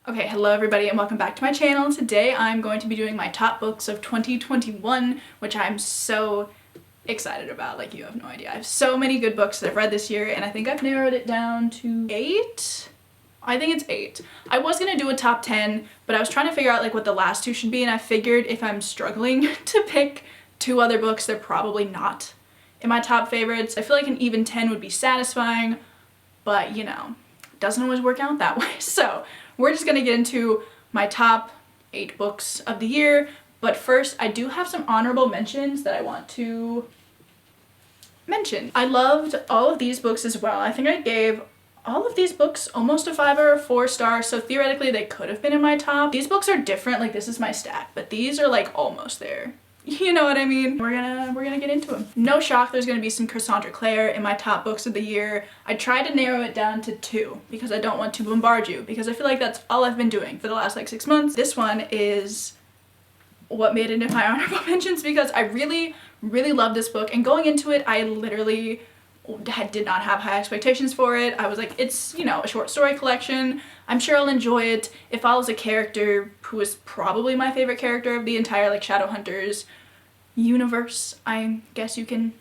Okay, hello everybody and welcome back to my channel. Today I'm going to be doing my top books of 2021, which I'm so excited about, like you have no idea. I have so many good books that I've read this year and I think I've narrowed it down to 8? I think it's 8. I was gonna do a top 10, but I was trying to figure out like what the last 2 should be, and I figured if I'm struggling to pick 2 other books, they're probably not in my top favorites. I feel like an even 10 would be satisfying, but you know, it doesn't always work out that way. So we're just gonna get into my top 8 books of the year, but first I do have some honorable mentions that I want to mention. I loved all of these books as well. I think I gave all of these books almost a 5 or a 4 star, so theoretically they could have been in my top. These books are different, like this is my stack, but these are like almost there. You know what I mean? We're gonna get into them. No shock, there's gonna be some Cassandra Clare in my top books of the year. I tried to narrow it down to 2 because I don't want to bombard you, because I feel like that's all I've been doing for the last like 6 months. This one is what made it into my honorable mentions because I really love this book, and going into it I literally did not have high expectations for it. I was like, it's, you know, a short story collection. I'm sure I'll enjoy it. It follows a character who is probably my favorite character of the entire like Shadowhunters universe, I guess you can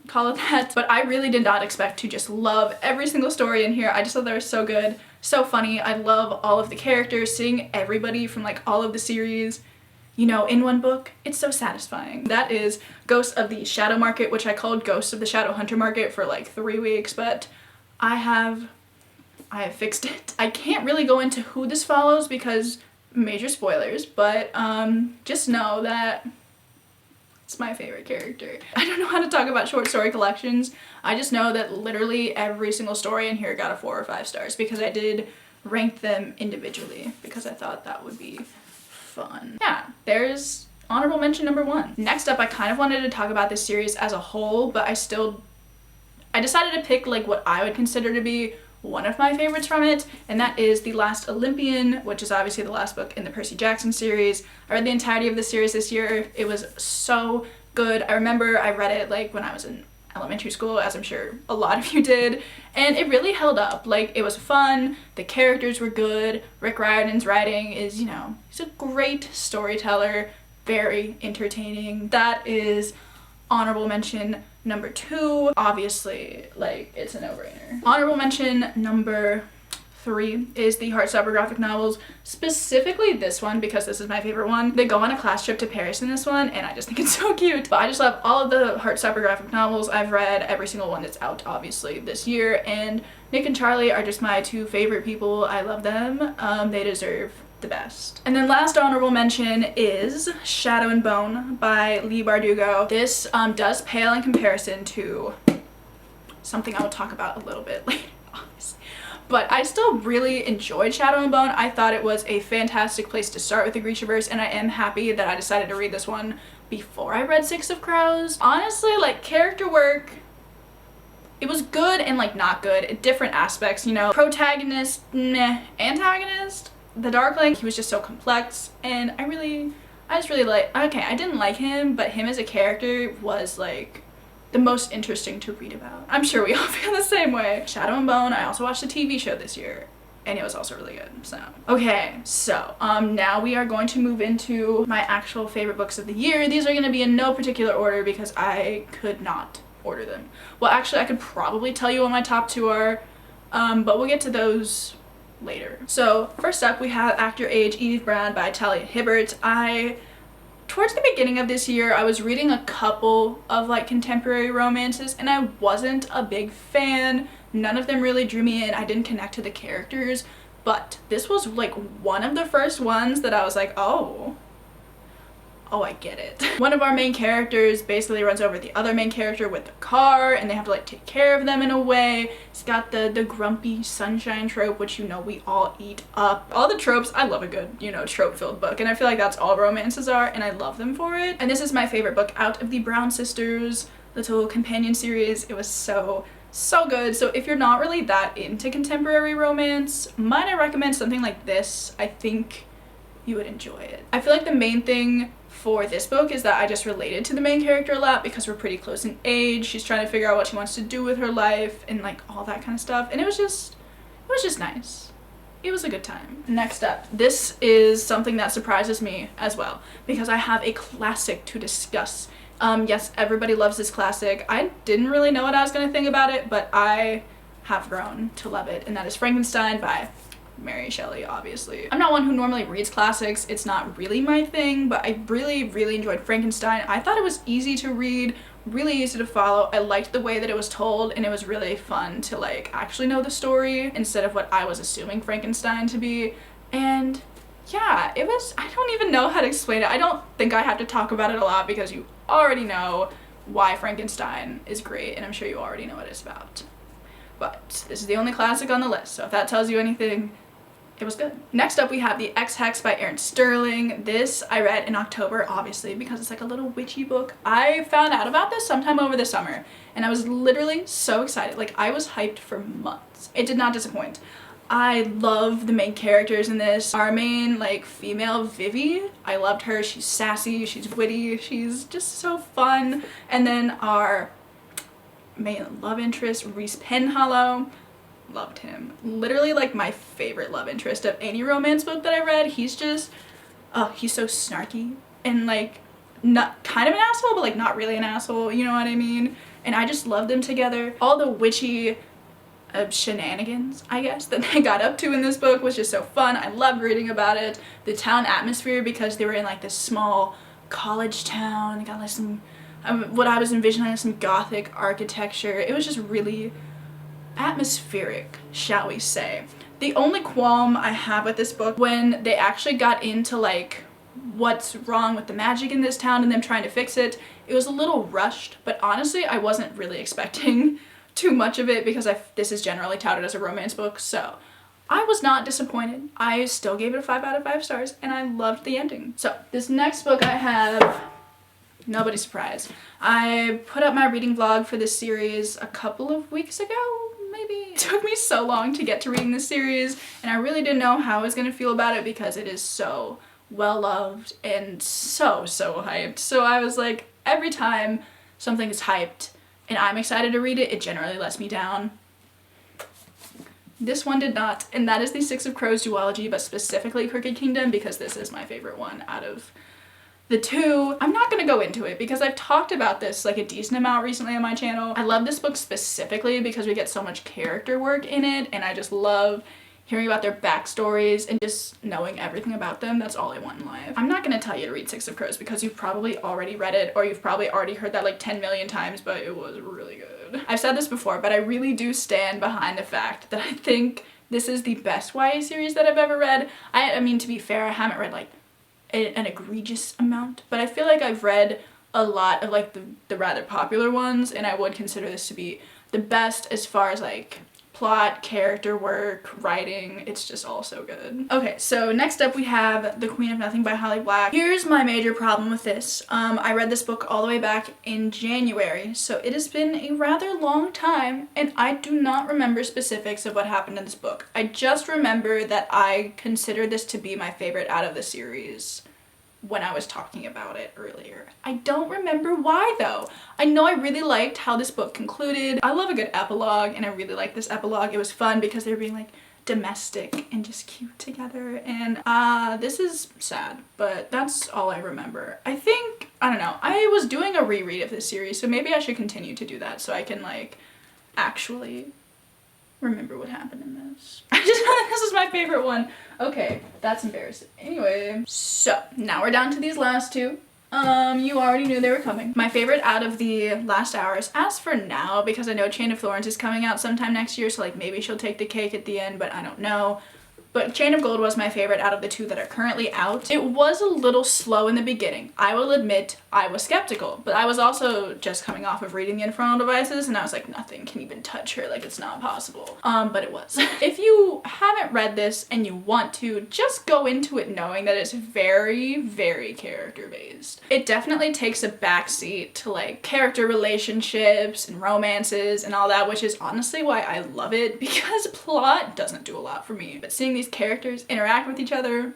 call it that. But I really did not expect to just love every single story in here. I just thought they were so good, so funny. I love all of the characters, seeing everybody from like all of the series, you know, in one book. It's so satisfying. That is Ghosts of the Shadow Market, which I called Ghosts of the Shadowhunter Market for like 3 weeks, but I have fixed it. I can't really go into who this follows because major spoilers, but just know that it's my favorite character. I don't know how to talk about short story collections. I just know that literally every single story in here got a 4 or 5 stars because I did rank them individually because I thought that would be fun. Yeah, there's honorable mention number 1. Next up, I kind of wanted to talk about this series as a whole, but I decided to pick like what I would consider to be one of my favorites from it, and that is The Last Olympian, which is obviously the last book in the Percy Jackson series. I read the entirety of the series this year. It was so good. I remember I read it like when I was in elementary school, as I'm sure a lot of you did, and it really held up. Like, it was fun, the characters were good, Rick Riordan's writing is, you know, he's a great storyteller, very entertaining. That is honorable mention number 2. Obviously, like, it's a no-brainer. Honorable mention number 3 is the Heartstopper graphic novels, specifically this one because this is my favorite one. They go on a class trip to Paris in this one, and I just think it's so cute. But I just love all of the Heartstopper graphic novels. I've read every single one that's out, obviously, this year, and Nick and Charlie are just my 2 favorite people. I love them. They deserve the best. And then last honorable mention is Shadow and Bone by Leigh Bardugo. This does pale in comparison to something I will talk about a little bit later, obviously. But I still really enjoyed Shadow and Bone. I thought it was a fantastic place to start with the Grishaverse, and I am happy that I decided to read this one before I read Six of Crows. Honestly, like, character work, it was good and like not good at different aspects, you know. Protagonist, meh. Antagonist, the Darkling, he was just so complex, and I just really like, okay, I didn't like him, but him as a character was like the most interesting to read about. I'm sure we all feel the same way. Shadow and Bone, I also watched the TV show this year, and it was also really good, so. Okay, so now we are going to move into my actual favorite books of the year. These are gonna be in no particular order because I could not order them. Well, actually, I could probably tell you what my top 2 are, but we'll get to those later. So first up, we have Act Your Age, Edith Brown by Talia Hibbert. Towards the beginning of this year, I was reading a couple of like contemporary romances, and I wasn't a big fan. None of them really drew me in. I didn't connect to the characters, but this was like one of the first ones that I was like, oh, I get it. One of our main characters basically runs over the other main character with the car, and they have to like take care of them in a way. It's got the grumpy sunshine trope, which, you know, we all eat up. All the tropes. I love a good, you know, trope-filled book, and I feel like that's all romances are, and I love them for it. And this is my favorite book out of the Brown sisters little companion series. It was so good. So if you're not really that into contemporary romance, might I recommend something like this? I think you would enjoy it. I feel like the main thing for this book is that I just related to the main character a lot because we're pretty close in age. She's trying to figure out what she wants to do with her life and like all that kind of stuff, and it was just nice. it was a good time. Next up, this is something that surprises me as well because I have a classic to discuss. Yes, everybody loves this classic. I didn't really know what I was gonna think about it, but I have grown to love it, and that is Frankenstein by Mary Shelley, obviously. I'm not one who normally reads classics. It's not really my thing, but I really, really enjoyed Frankenstein. I thought it was easy to read, really easy to follow. I liked the way that it was told, and it was really fun to like actually know the story instead of what I was assuming Frankenstein to be. And yeah, it was, I don't even know how to explain it. I don't think I have to talk about it a lot because you already know why Frankenstein is great, and I'm sure you already know what it's about. But this is the only classic on the list, so if that tells you anything, it was good. Next up, we have The Ex-Hex by Erin Sterling. This I read in October, obviously, because it's like a little witchy book. I found out about this sometime over the summer, and I was literally so excited. Like, I was hyped for months. It did not disappoint. I love the main characters in this. Our main, like, female, Vivi, I loved her. She's sassy, she's witty, she's just so fun. And then our main love interest, Reese Penhallow, loved him. Literally like my favorite love interest of any romance book that I read. He's just, oh, he's so snarky and like not kind of an asshole, but like not really an asshole, you know what I mean? And I just loved them together. All the witchy shenanigans, I guess, that they got up to in this book was just so fun. I loved reading about it. The town atmosphere, because they were in like this small college town. They got like some, what I was envisioning, some gothic architecture. It was just really atmospheric, shall we say. The only qualm I have with this book, when they actually got into like what's wrong with the magic in this town and them trying to fix it, it was a little rushed, but honestly I wasn't really expecting too much of it because this is generally touted as a romance book, so I was not disappointed. I still gave it a 5 out of 5 stars and I loved the ending. So this next book I have, nobody's surprised. I put up my reading vlog for this series a couple of weeks ago, maybe. It took me so long to get to reading this series, and I really didn't know how I was gonna feel about it because it is so well loved and so hyped. So I was like, every time something is hyped and I'm excited to read it, it generally lets me down. This one did not, and that is the Six of Crows duology, but specifically Crooked Kingdom, because this is my favorite one out of the two. I'm not gonna go into it because I've talked about this like a decent amount recently on my channel. I love this book specifically because we get so much character work in it, and I just love hearing about their backstories and just knowing everything about them. That's all I want in life. I'm not gonna tell you to read Six of Crows because you've probably already read it, or you've probably already heard that like 10 million times, but it was really good. I've said this before, but I really do stand behind the fact that I think this is the best YA series that I've ever read. I mean, to be fair, I haven't read like an egregious amount, but I feel like I've read a lot of like the rather popular ones, and I would consider this to be the best as far as like plot, character work, writing. It's just all so good. Okay, so next up we have The Queen of Nothing by Holly Black. Here's my major problem with this. I read this book all the way back in January, so it has been a rather long time, and I do not remember specifics of what happened in this book. I just remember that I considered this to be my favorite out of the series when I was talking about it earlier. I don't remember why though. I know I really liked how this book concluded. I love a good epilogue, and I really liked this epilogue. It was fun because they were being like domestic and just cute together, and this is sad, but that's all I remember. I think, I don't know, I was doing a reread of this series, so maybe I should continue to do that so I can like actually remember what happened in this. I just know that this is my favorite one. Okay, that's embarrassing. Anyway, so now we're down to these last two. You already knew they were coming. My favorite out of the last hours, as for now, because I know Chain of Thorns is coming out sometime next year, so like maybe she'll take the cake at the end, but I don't know. But Chain of Gold was my favorite out of the two that are currently out. It was a little slow in the beginning. I will admit I was skeptical, but I was also just coming off of reading The Infernal Devices, and I was like, nothing can even touch her, like it's not possible. But it was. If you haven't read this and you want to, just go into it knowing that it's very, very character based. It definitely takes a backseat to like character relationships and romances and all that, which is honestly why I love it, because plot doesn't do a lot for me. But seeing these characters interact with each other,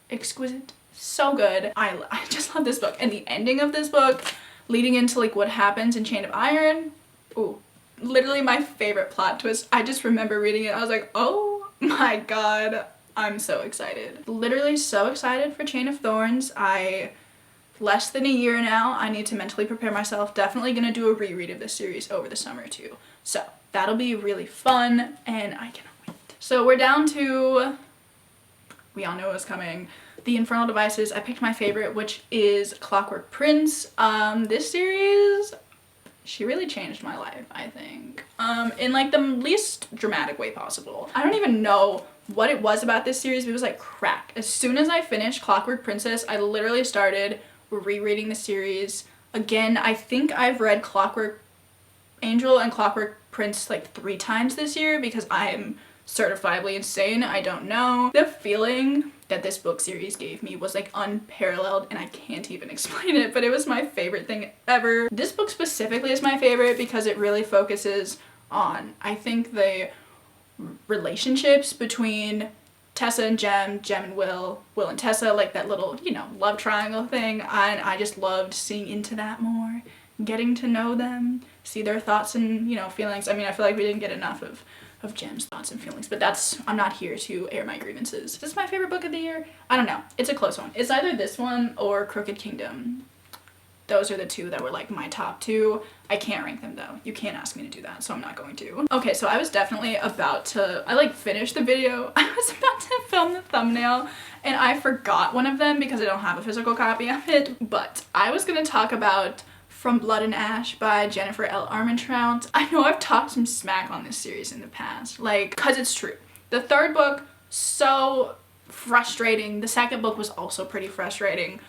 exquisite, so good. I just love this book, and the ending of this book leading into like what happens in Chain of Iron, ooh, literally my favorite plot twist. I just remember reading it, I was like, oh my god, I'm so excited. Literally so excited for Chain of Thorns. Less than a year now, I need to mentally prepare myself. Definitely gonna do a reread of this series over the summer too. So that'll be really fun and I cannot wait. So we're down to, we all know what's coming, The Infernal Devices. I picked my favorite, which is Clockwork Prince. This series, she really changed my life, I think. In like the least dramatic way possible. I don't even know what it was about this series, but it was like crack. As soon as I finished Clockwork Princess, I literally started rereading the series. Again, I think I've read Clockwork Angel and Clockwork Prince like 3 times this year because I'm certifiably insane. I don't know. The feeling that this book series gave me was like unparalleled and I can't even explain it, but it was my favorite thing ever. This book specifically is my favorite because it really focuses on, I think, the relationships between Tessa and Jem, Jem and Will and Tessa, like that little, you know, love triangle thing. And I just loved seeing into that more, getting to know them, see their thoughts and, you know, feelings. I mean, I feel like we didn't get enough of Jem's thoughts and feelings, but I'm not here to air my grievances. Is this my favorite book of the year? I don't know. It's a close one. It's either this one or Crooked Kingdom. Those are the 2 that were like my top 2. I can't rank them though. You can't ask me to do that, so I'm not going to. Okay, so I was definitely about to, I like finished the video. I was about to film the thumbnail and I forgot one of them because I don't have a physical copy of it, but I was gonna talk about From Blood and Ash by Jennifer L. Armentrout. I know I've talked some smack on this series in the past, like, cause it's true. The 3rd book, so frustrating. The 2nd book was also pretty frustrating,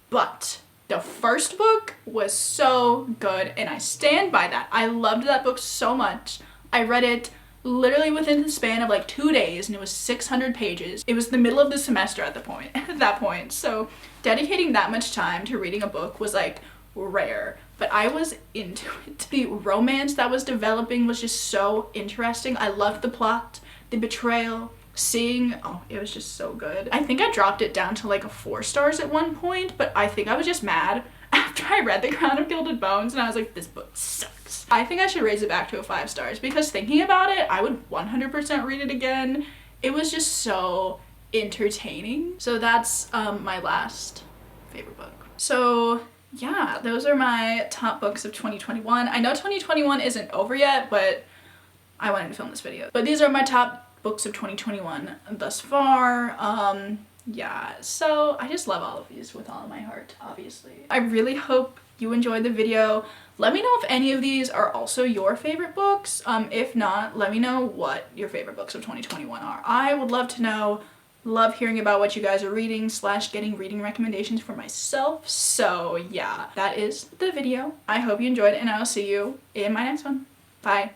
but the 1st book was so good and I stand by that. I loved that book so much. I read it literally within the span of like 2 days and it was 600 pages. It was the middle of the semester at that point. So dedicating that much time to reading a book was like rare, but I was into it. The romance that was developing was just so interesting. I loved the plot, the betrayal, it was just so good. I think I dropped it down to like a 4 stars at one point, but I think I was just mad after I read The Crown of Gilded Bones and I was like, this book sucks. I think I should raise it back to a 5 stars because thinking about it, I would 100% read it again. It was just so entertaining. So that's my last favorite book. So yeah, those are my top books of 2021. I know 2021 isn't over yet, but I wanted to film this video. But these are my top books of 2021 thus far. Yeah, so I just love all of these with all of my heart, obviously. I really hope you enjoyed the video. Let me know if any of these are also your favorite books. If not, let me know what your favorite books of 2021 are. I would love to know. Love hearing about what you guys are reading / getting reading recommendations for myself. So yeah, that is the video. I hope you enjoyed it and I will see you in my next one. Bye.